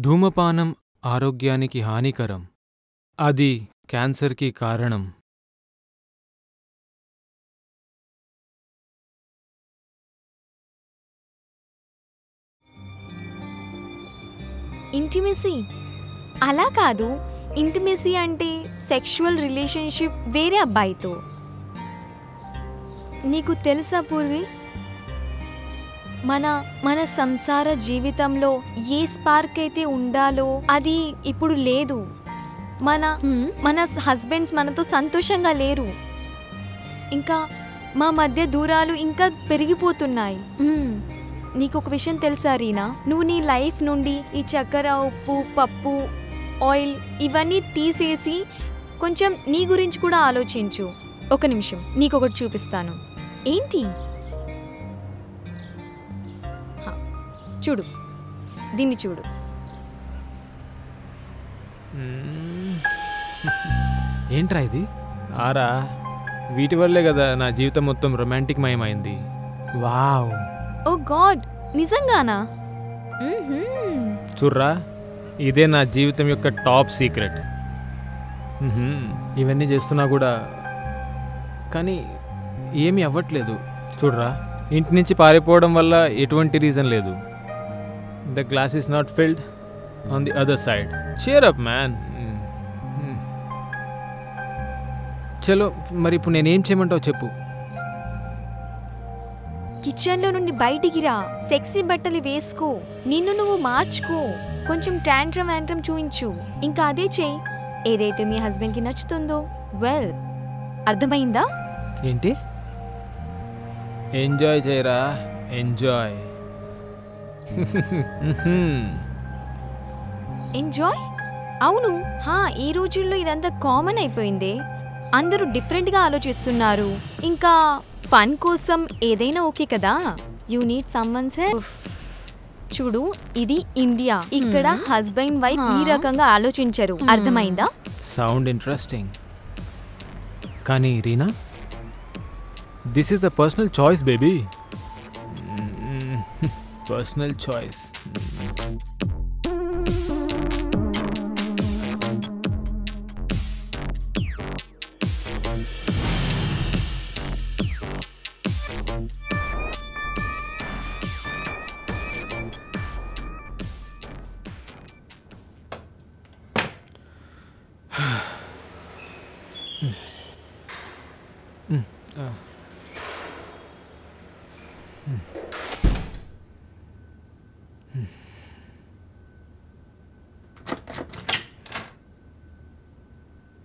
ధూమపానం ఆరోగ్యానికి హానికరం. అది క్యాన్సర్‌కి కారణం. ఇంటిమెసీ అలా కాదు. ఇంటిమెసీ అంటే సెక్షువల్ రిలేషన్షిప్ వేరే అబ్బాయితో. నీకు తెలుసా పూర్వి, మన సంసార జీవితంలో ఏ స్పార్క్ అయితే ఉండాలో అది ఇప్పుడు లేదు. మన హస్బెండ్స్ మనతో సంతోషంగా లేరు. ఇంకా మా మధ్య దూరాలు ఇంకా పెరిగిపోతున్నాయి. నీకు ఒక విషయం తెలుసా రీనా, నువ్వు నీ లైఫ్ నుండి ఈ చక్కెర, ఉప్పు, పప్పు, ఆయిల్ ఇవన్నీ తీసేసి కొంచెం నీ గురించి కూడా ఆలోచించు. ఒక నిమిషం, నీకొకటి చూపిస్తాను. ఏంటి? చూడు, దీన్ని చూడు. ఏంట్రా ఇది? ఆరా, వీటి వల్లే కదా నా జీవితం మొత్తం రొమాంటిక్ మయమైంది. వావ్! ఓ గాడ్, నిజంగానా? చూర్రా, ఇదే నా జీవితం యొక్క టాప్ సీక్రెట్. ఇవన్నీ చేస్తున్నా కూడా కానీ ఏమీ అవ్వట్లేదు. చూడ్రా, ఇంటి నుంచి పారిపోవడం వల్ల ఎటువంటి రీజన్ లేదు. The glass is not field on the other side. cheer up man. చలో, మరి ఇప్పుడు నేనేం చేయమంటావు చెప్పు. కిచెన్లో నుండి బయటికి రా, సెక్సీ బట్టలు వేసుకో, నిన్ను నువ్వు మార్చుకో, కొంచెం ట్యాంట్రమ్ చూయించు. ఇంకా అదే చెయ్యి, ఏదైతే మీ హస్బెండ్కి నచ్చుతుందో. వెల్, అర్థమైందా? ఏంటి? ఎంజాయ్ చేయరా, ఎంజాయ్. ఎంజాయ్? అవును, ఈ రోజుల్లో ఇదంతా కామన్ అయిపోయింది. అందరూ డిఫరెంట్గా ఆలోచిస్తున్నారు. ఇంకా ఫన్ కోసం ఏదైనా ఓకే కదా. You need someone's help. చూడు, ఇది ఇండియా. ఇక్కడ హస్బెండ్ వైఫ్ ఈ రకంగా ఆలోచించరు. అర్థమైందా? Sound interesting. కానీ Reena, this is the personal choice baby. Personal choice.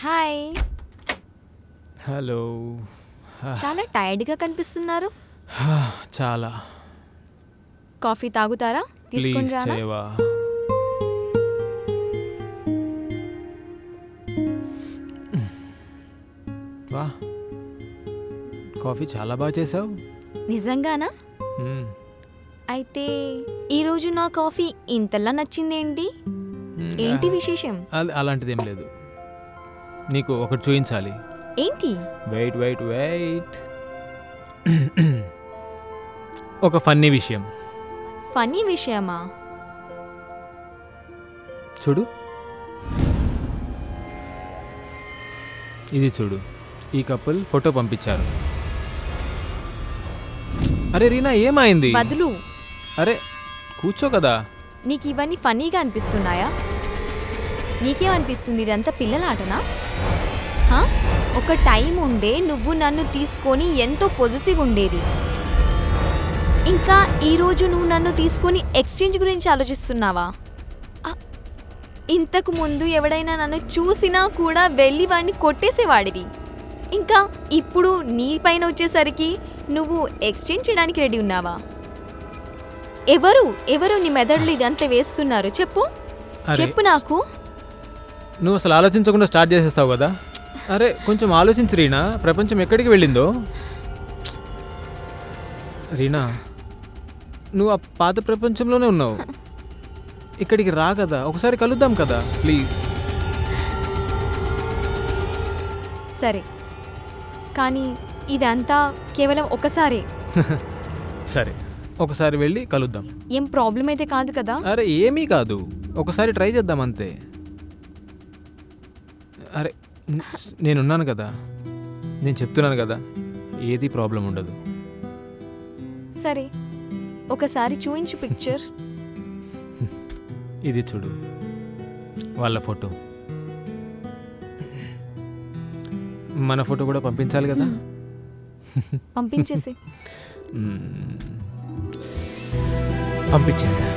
Hi. Hello. చాలా టైర్డ్గా కనిపిస్తున్నారు. చాలా. కాఫీ తాగుతారా? తీసుకుని రానా? వా, కాఫీ చాలా బాగా చేసావు. నిజంగానా? అయితే ఈరోజు నా కాఫీ ఇంతలా నచ్చిందేంటి? ఏంటి విశేషం? అలాంటిదేం లేదు. నీకు ఒకటి చూపించాలి. ఏంటి? Wait wait wait. ఒక ఫన్నీ విషయం. ఫన్నీ విషయమా? చూడు, ఇది చూడు. ఈ కపుల్ ఫోటో పంపించారు. అరే రీనా, ఏమైంది? బదులు. అరే కూర్చో కదా. నీకు ఇవన్నీ ఫన్నీగా అనిపిస్తున్నాయా? నీకేమనిపిస్తుంది? ఇదంతా పిల్లలాటనా? ఒక టైం ఉండే నువ్వు నన్ను తీసుకొని ఎంతో పొజిటివ్ ఉండేది. ఇంకా ఈరోజు నువ్వు నన్ను తీసుకొని ఎక్స్చేంజ్ గురించి ఆలోచిస్తున్నావా? ఇంతకు ముందు ఎవడైనా నన్ను చూసినా కూడా వెళ్ళి వాడిని కొట్టేసేవాడివి. ఇంకా ఇప్పుడు నీ పైన వచ్చేసరికి నువ్వు ఎక్స్చేంజ్ చేయడానికి రెడీ ఉన్నావా? ఎవరు నీ మెదడులో ఇదంతా వేస్తున్నారు? చెప్పు నాకు. నువ్వు అసలు ఆలోచించకుండా స్టార్ట్ చేసేస్తావు కదా. అరే కొంచెం ఆలోచించు రీనా, ప్రపంచం ఎక్కడికి వెళ్ళిందో. రీనా, నువ్వు ఆ పాత ప్రపంచంలోనే ఉన్నావు. ఇక్కడికి రా కదా, ఒకసారి కలుద్దాం కదా ప్లీజ్. సరే, కానీ ఇదంతా కేవలం ఒకసారి. సరే, ఒకసారి వెళ్ళి కలుద్దాం. ఏం ప్రాబ్లం అయితే కాదు కదా? అరే ఏమీ కాదు. ఒకసారి ట్రై చేద్దాం అంతే. అరే నేనున్నాను కదా, నేను చెప్తున్నాను కదా, ఏది ప్రాబ్లం ఉండదు. సరే ఒకసారి చూయించు పిక్చర్. ఇది చూడు వాళ్ళ ఫోటో. మన ఫోటో కూడా పంపించాలి కదా. పంపించేసి. పంపించేసా.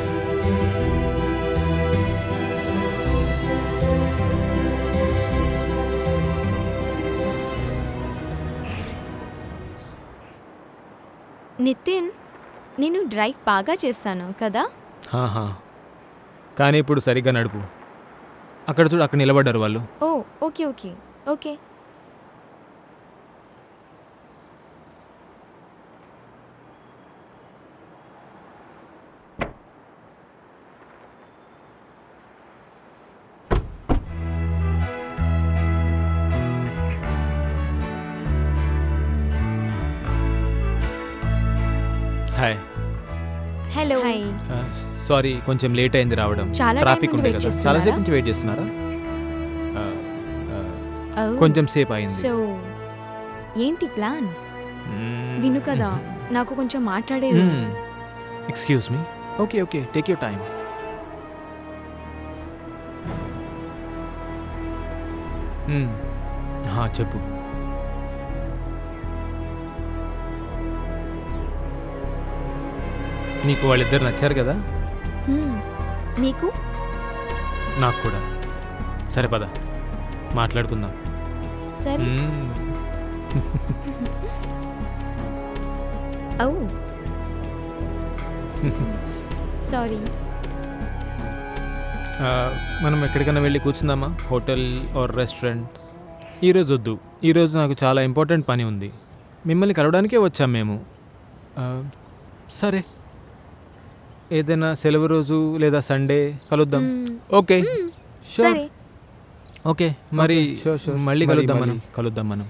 నితిన్, నేను డ్రైవ్ బాగా చేస్తాను కదా. కానీ ఇప్పుడు సరిగ్గా నడుపు. అక్కడ చూడు, అక్కడ నిలబడ్డారు వాళ్ళు. Oh okay okay okay. Hi. Hello. Sorry, కొంచెం లేట్ అయింది రావడం. చాలా ట్రాఫిక్ ఉండే కదా. చాలాసేపు నుంచి వెయిట్ చేస్తున్నారా? కొంచెం సేపు అయింది. సో ఏంటి ప్లాన్? విను కదా, నాకు కొంచెం మాట్లాడేది. Excuse me. Okay okay, take your time. చెప్పు. నీకు వాళ్ళిద్దరు నచ్చారు కదా? నీకు? నాకు కూడా. సరే పద మాట్లాడుకుందాం. సరే. ఓ సారీ. మనం ఎక్కడికైనా వెళ్ళి కూర్చుందామా? Hotel are restaurant? ఈరోజు వద్దు, ఈరోజు నాకు చాలా ఇంపార్టెంట్ పని ఉంది. మిమ్మల్ని కలవడానికే వచ్చాం మేము. సరే, ఏదైనా సెలవు రోజు లేదా సండే కలుద్దాం. ఓకే సరే. ఓకే మరి మళ్ళీ కలుద్దాం మనం.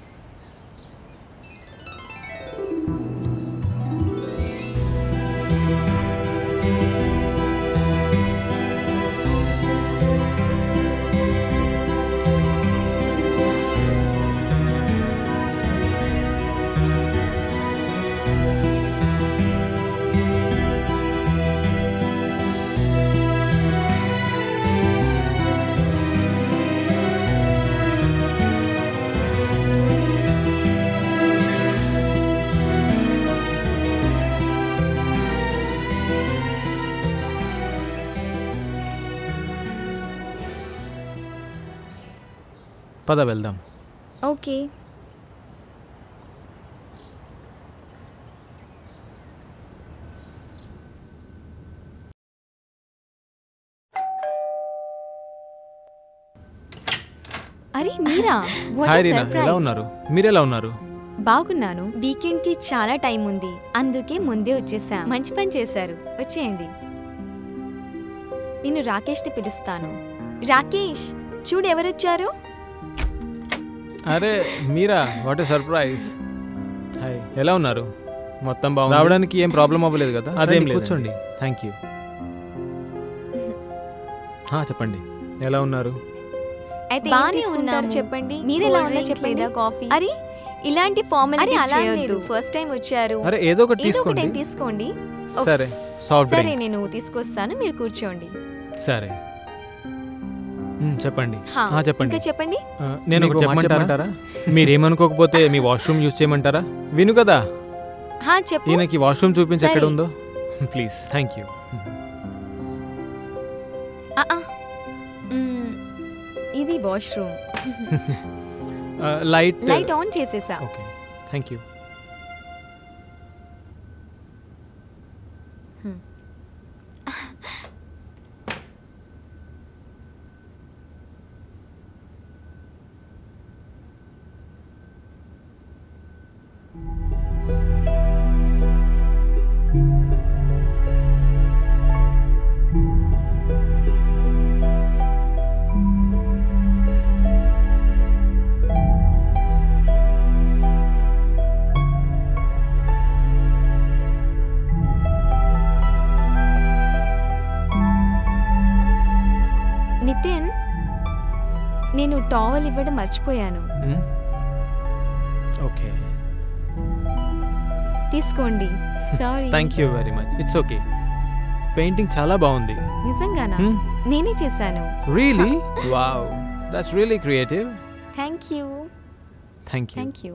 పద వెళ్దాం. ఓకే. అరే మీరా, హాయ్ రీనా, ఎలా ఉన్నారు? మీరెలా ఉన్నారు? బాగున్నాను. వీకెండ్ కి చాలా టైం ఉంది, అందుకే ముందే వచ్చేసా. మంచి పని చేశారు, వచ్చేయండి. నేను రాకేష్ ని పిలుస్తాను. రాకేష్, చూడు ఎవరొచ్చారు. అరే మీరా, వాట్ ఏ సర్ప్రైజ్. హాయ్, ఎలా ఉన్నారు? మొత్తం బాగుంది. రావడానికి ఏం ప్రాబ్లం అవ్వలేదు కదా? అదేం లేదు, కూర్చోండి. Thank you. చెప్పండి, ఎలా ఉన్నారు? అయితే బానే ఉన్నారు. చెప్పండి, మీరెలా ఉన్నారు చెప్పండి. కాఫీ? అరే ఇలాంటి ఫార్మాలిటీస్ చేయొద్దు. ఫస్ట్ టైం వచ్చారు. అరే ఏదో ఒకటి తీసుకోండి. సరే, సాఫ్ట్ డ్రింక్. సరే నేను తీసుకొస్తాను, మీరు కూర్చోండి. సరే చెప్పండి. చెప్పండి. చెప్పండి. నేను ఒకటి చెప్పమంటారా? మీరేమనుకోకపోతే మీ వాష్రూమ్ యూజ్ చేయమంటారా? విను కదా, చెప్పు. ఈయనకి వాష్రూమ్ చూపించి ఎక్కడ ఉందో ప్లీజ్. Thank you. ఇది వాష్రూమ్. లైట్ ఆన్ చేసేసా. Okay, thank you. నితిన్, నేను టవల్ ఇవ్వడం మర్చిపోయాను. ఓకే, తీసుకోండి. Sorry. Thank you very much. It's okay. Painting చాలా బాగుంది. నిజంగానా? నేనే చేశాను. Really? Wow, that's really creative. Thank you. Thank you. Thank you.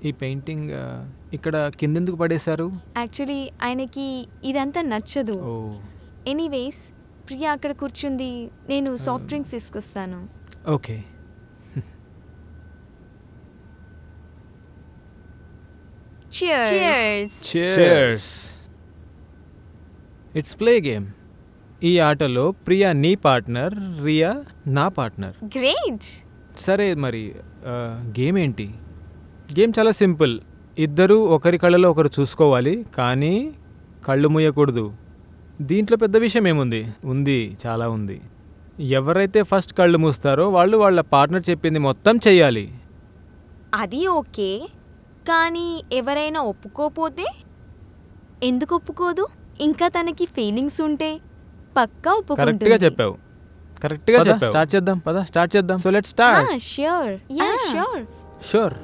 ఈ పెయింటింగ్ ఇక్కడ కిందెందుకు పడేశారు? యాక్చువల్లీ ఆయనకి ఇదంతా నచ్చదు. ఓ, ఎనీవేస్, ప్రియా అక్కడ కూర్చుంది, నేను సాఫ్ట్ డ్రింక్స్ తీసుకొస్తాను. Okay. Cheers. Cheers. It's play game. ఈ ఆటలో ప్రియా నీ పార్ట్నర్, రియా నా పార్ట్నర్. గ్రేట్. సరే, మరి గేమ్ ఏంటి? గేమ్ చాలా సింపుల్. ఇద్దరు ఒకరి కళ్ళలో ఒకరు చూసుకోవాలి, కానీ కళ్ళు మూయకూడదు. దీంట్లో పెద్ద విషయం ఏముంది? ఉంది, చాలా ఉంది. ఎవరైతే ఫస్ట్ కళ్ళు మూస్తారో వాళ్ళు వాళ్ళ పార్ట్నర్ చెప్పింది మొత్తం చెయ్యాలి. అది ఓకే, కానీ ఎవరైనా ఒప్పుకోపోతే? ఎందుకు ఒప్పుకోదు? ఇంకా తనకి ఫీలింగ్స్ ఉంటే పక్కా ఒప్పుకుంటుంది. కరెక్ట్గా చెప్పావు, కరెక్ట్గా చెప్పావు. స్టార్ట్ చేద్దాం, పద స్టార్ట్ చేద్దాం. So let's start. Sure. Yeah, sure. Sure.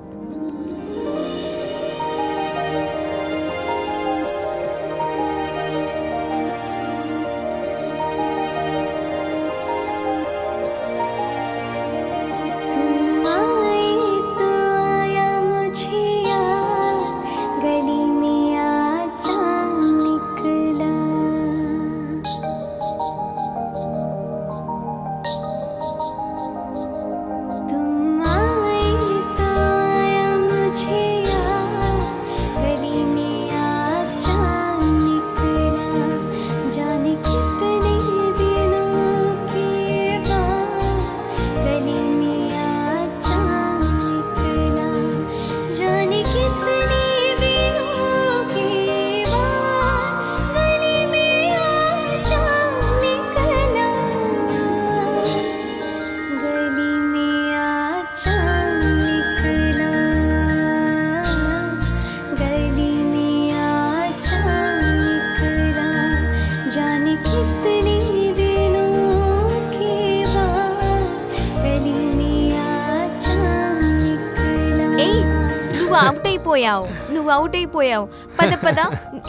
నువ్వు అవుట్ అయిపోయావు. పద పద,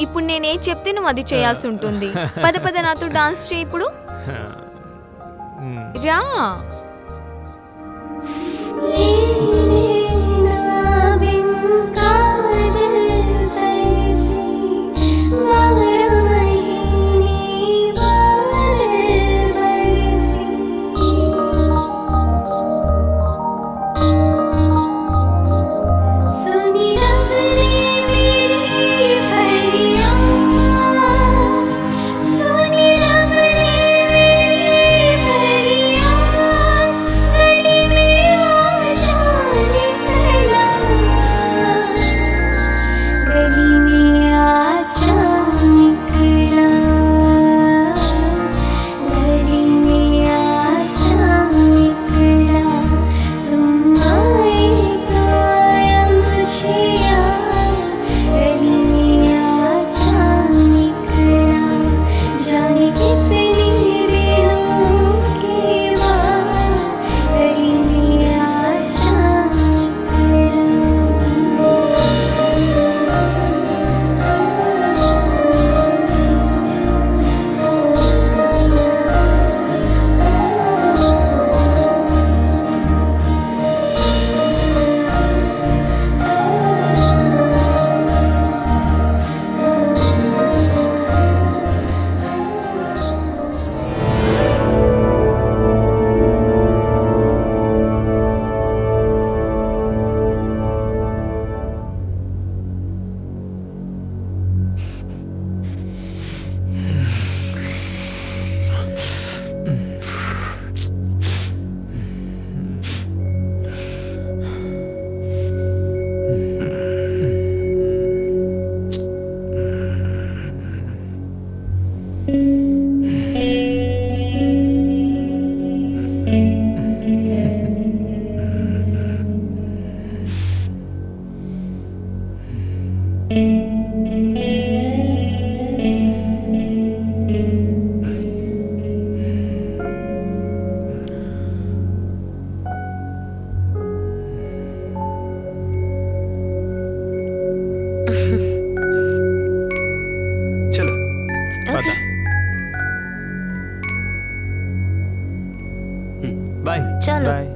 ఇప్పుడు నేనే చెప్తే నువ్వు అది చేయాల్సి ఉంటుంది. పద పద, నాతో డాన్స్ చేయి ఇప్పుడు. రా.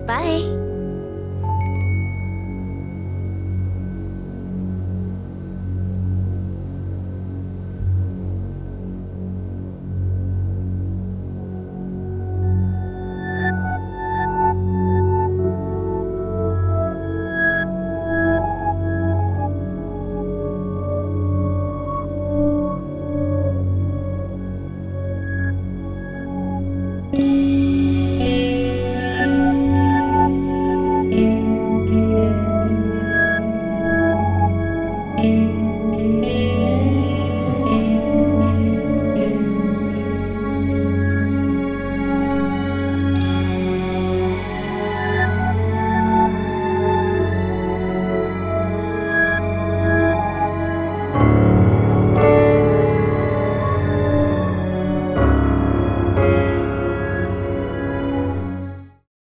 బాయ్.